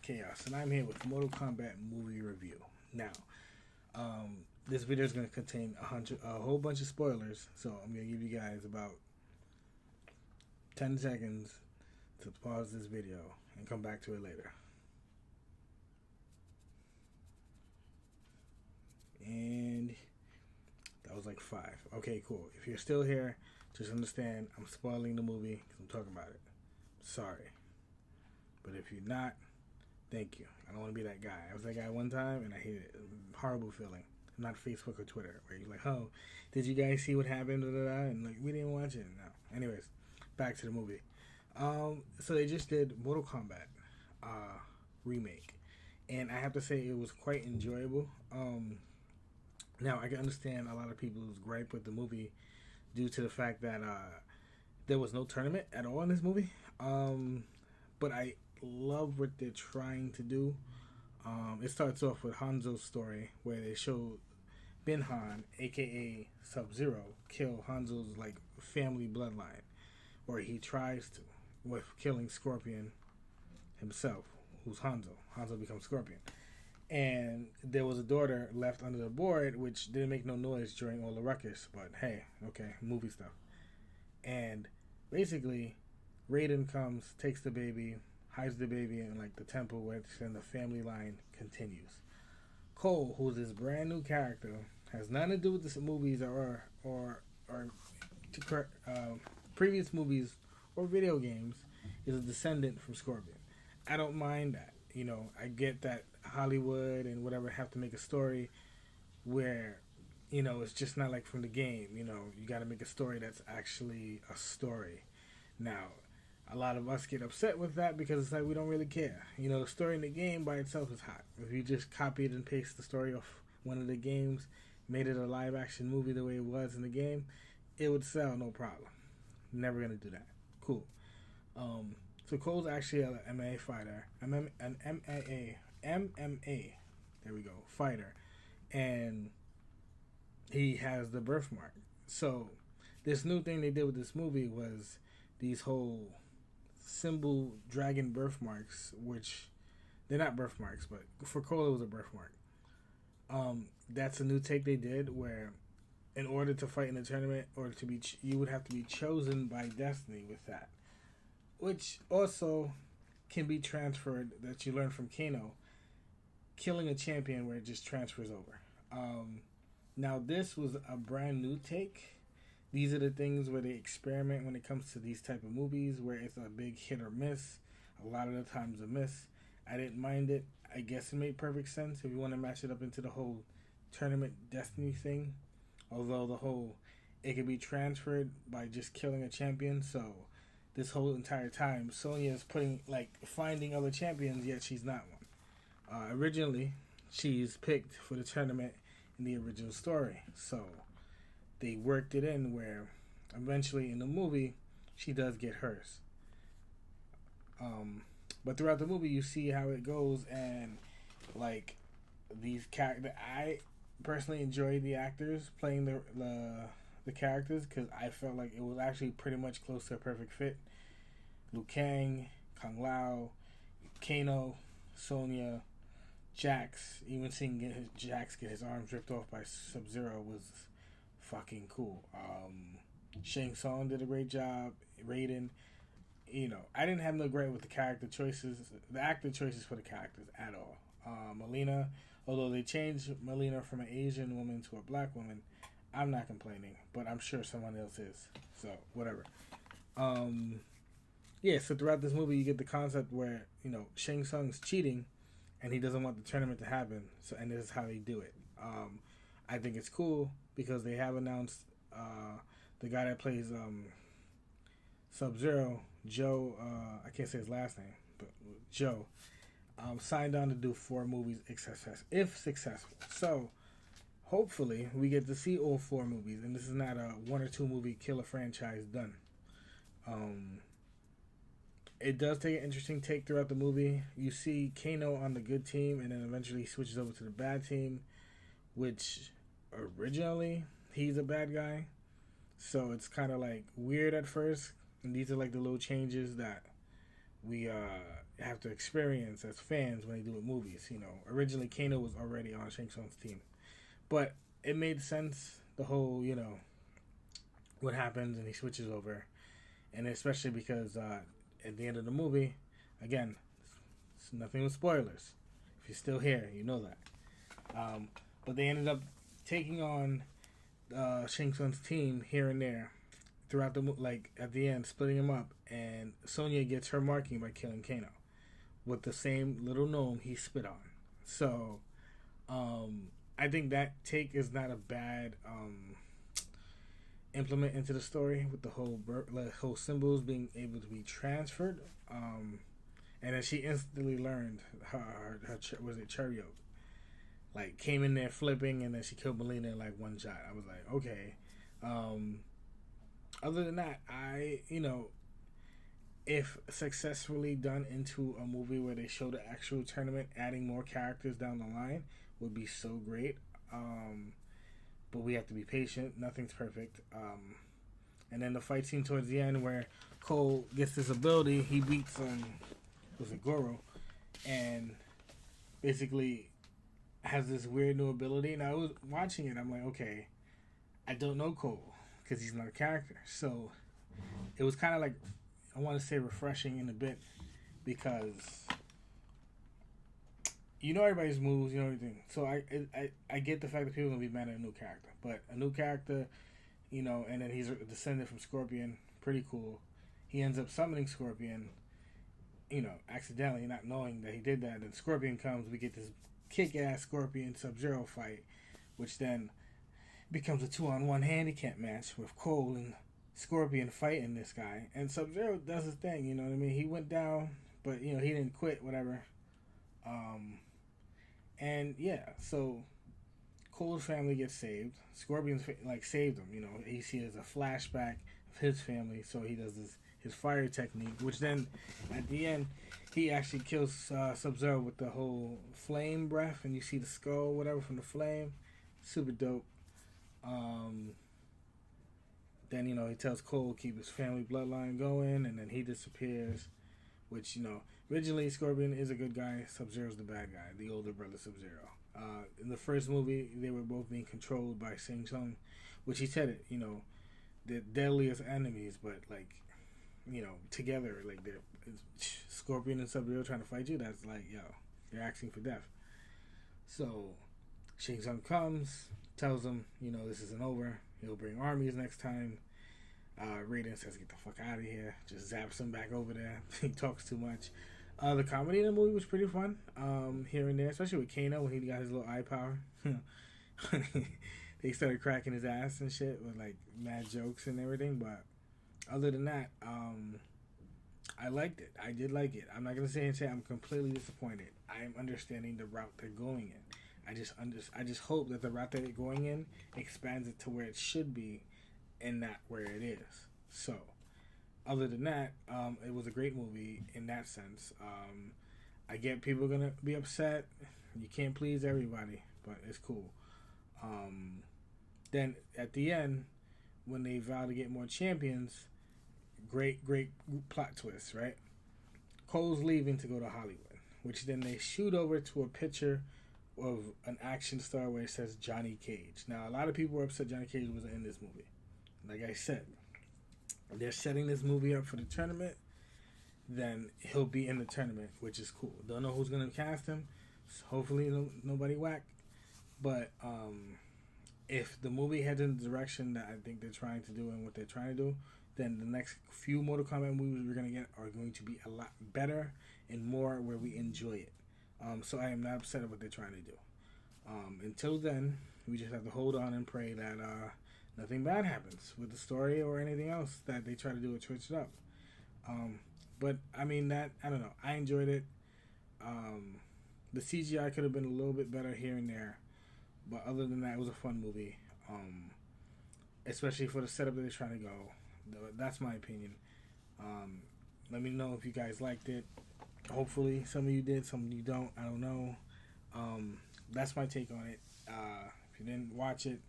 Chaos, and I'm here with Mortal Kombat movie review. Now, this video is going to contain a whole bunch of spoilers, so I'm going to give you guys about 10 seconds to pause this video and come back to it later. And that was like 5. Okay, cool. If you're still here, just understand I'm spoiling the movie because I'm talking about it. Sorry. But if you're not, thank you. I don't want to be that guy. I was that guy one time and I hated it. Horrible feeling. Not Facebook or Twitter where you're like, oh, did you guys see what happened? And like, we didn't watch it. No. Anyways, back to the movie. So they just did Mortal Kombat remake. And I have to say it was quite enjoyable. Now, I can understand a lot of people's gripe with the movie due to the fact that there was no tournament at all in this movie. But I love what they're trying to do. It starts off with Hanzo's story where they show Bin Han, aka Sub-Zero, kill Hanzo's like family bloodline, or he tries to, with killing Scorpion himself, who's Hanzo. Hanzo becomes Scorpion. And there was a daughter left under the board which didn't make no noise during all the ruckus, but hey, okay, movie stuff. And basically Raiden comes, takes the baby, hides the baby in like the temple, which then the family line continues. Cole, who's this brand new character, has nothing to do with the movies or previous movies or video games, is a descendant from Scorpion. I don't mind that. You know, I get that Hollywood and whatever have to make a story where, you know, it's just not like from the game. You know, you got to make a story that's actually a story. Now, a lot of us get upset with that because it's like we don't really care. You know, the story in the game by itself is hot. If you just copied and pasted the story off one of the games, made it a live action movie the way it was in the game, it would sell no problem. Never gonna do that. Cool. So Cole's actually an MMA fighter, an MMA, there we go, fighter, and he has the birthmark. So this new thing they did with this movie was these whole symbol dragon birthmarks, which they're not birthmarks, but for Cole it was a birthmark. That's a new take they did, where in order to fight in the tournament or to be, you would have to be chosen by destiny with that, which also can be transferred, that you learn from Kano, killing a champion where it just transfers over. Now this was a brand new take. These are the things where they experiment when it comes to these type of movies where it's a big hit or miss. A lot of the times a miss. I didn't mind it. I guess it made perfect sense if you want to match it up into the whole tournament destiny thing. Although the whole, it could be transferred by just killing a champion. So this whole entire time, Sonya is finding other champions, yet she's not one. Originally, she's picked for the tournament in the original story. So they worked it in where eventually in the movie she does get hers. But throughout the movie you see how it goes, and like these characters, I personally enjoyed the actors playing the characters because I felt like it was actually pretty much close to a perfect fit. Liu Kang, Kung Lao, Kano, Sonya, Jax. Even seeing Jax get his arms ripped off by Sub-Zero was fucking cool. Shang Tsung did a great job. Raiden, you know, I didn't have no gripe with the character choices, the actor choices for the characters at all. Melina, although they changed Melina from an Asian woman to a black woman, I'm not complaining, but I'm sure someone else is. So whatever. Yeah. So throughout this movie, you get the concept where, you know, Shang Tsung's cheating, and he doesn't want the tournament to happen. So, and this is how they do it. I think it's cool because they have announced the guy that plays Sub-Zero, Joe, I can't say his last name, but Joe, signed on to do 4 movies if successful. So hopefully we get to see all 4 movies, and this is not a 1 or 2 movie killer franchise done. It does take an interesting take throughout the movie. You see Kano on the good team, and then eventually he switches over to the bad team, which originally he's a bad guy. So it's kind of like weird at first. And these are like the little changes that we have to experience as fans when they do with movies. You know, originally Kano was already on Shang Tsung's team, but it made sense. The whole, you know, what happens and he switches over, and especially because at the end of the movie, again, it's nothing with spoilers. If you're still here, you know that. But they ended up taking on Shang Tsung's team here and there throughout the like at the end, splitting them up, and Sonya gets her marking by killing Kano with the same little gnome he spit on. So, I think that take is not a bad implement into the story with the whole symbols being able to be transferred. And then she instantly learned her was it Chariot, like came in there flipping, and then she killed Melina in like one shot. I was like, okay. Other than that, if successfully done into a movie where they show the actual tournament, adding more characters down the line would be so great. But we have to be patient. Nothing's perfect. And then the fight scene towards the end where Cole gets this ability, he beats was it Goro, and basically has this weird new ability. And I was watching it, I'm like, okay, I don't know Cole because he's not a character. So it was kind of like, I want to say refreshing in a bit, because you know everybody's moves, you know everything. So I get the fact that people are going to be mad at a new character. But a new character, you know, and then he's a descendant from Scorpion, pretty cool. He ends up summoning Scorpion, you know, accidentally, not knowing that he did that. And Scorpion comes, we get this kick-ass Scorpion Sub-Zero fight, which then becomes a 2-on-1 handicap match with Cole and Scorpion fighting this guy. And Sub-Zero does his thing, you know what I mean? He went down, but, you know, he didn't quit, whatever. And, yeah, so Cole's family gets saved. Scorpion's, like, saved him, you know. He sees a flashback of his family, so he does his fire technique, which then, at the end, he actually kills Sub-Zero with the whole flame breath, and you see the skull, whatever, from the flame. Super dope. Then, you know, he tells Cole to keep his family bloodline going, and then he disappears, which, you know, originally Scorpion is a good guy, Sub-Zero's the bad guy, the older brother Sub-Zero. In the first movie, they were both being controlled by Shang Tsung, which he said it, you know, the deadliest enemies, but, like, you know, together, like, they're Scorpion and Sub-Zero trying to fight you, that's like, yo, you're asking for death. So, Shang Tsung comes, tells him, you know, this isn't over. He'll bring armies next time. Raiden says, get the fuck out of here. Just zaps him back over there. He talks too much. The comedy in the movie was pretty fun, here and there, especially with Kano when he got his little eye power. They started cracking his ass and shit with, like, mad jokes and everything. But other than that, I liked it. I did like it. I'm not going to say I'm completely disappointed. I'm understanding the route they're going in. I just hope that the route that they're going in expands it to where it should be and not where it is. So, other than that, it was a great movie in that sense. I get people are going to be upset. You can't please everybody, but it's cool. Then, at the end, when they vow to get more champions, great plot twist, right? Cole's leaving to go to Hollywood, which then they shoot over to a picture of an action star where it says Johnny Cage. Now, a lot of people were upset Johnny Cage wasn't in this movie. Like I said, they're setting this movie up for the tournament, then he'll be in the tournament, which is cool. Don't know who's going to cast him. So hopefully nobody whack. But if the movie heads in the direction that I think they're trying to do and what they're trying to do, then the next few Mortal Kombat movies we're going to get are going to be a lot better and more where we enjoy it. So I am not upset at what they're trying to do. Until then, we just have to hold on and pray that nothing bad happens with the story or anything else that they try to do to switch it up. But, I mean, I don't know. I enjoyed it. The CGI could have been a little bit better here and there. But other than that, it was a fun movie. Especially for the setup that they're trying to go. That's my opinion. Let me know if you guys liked it. Hopefully, some of you did, some of you don't. I don't know. That's my take on it. If you didn't watch it,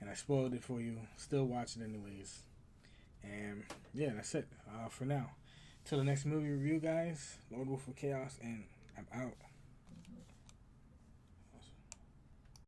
and I spoiled it for you, still watch it anyways. And yeah, that's it for now. Till the next movie review, guys. Lord Wolf of Chaos, and I'm out.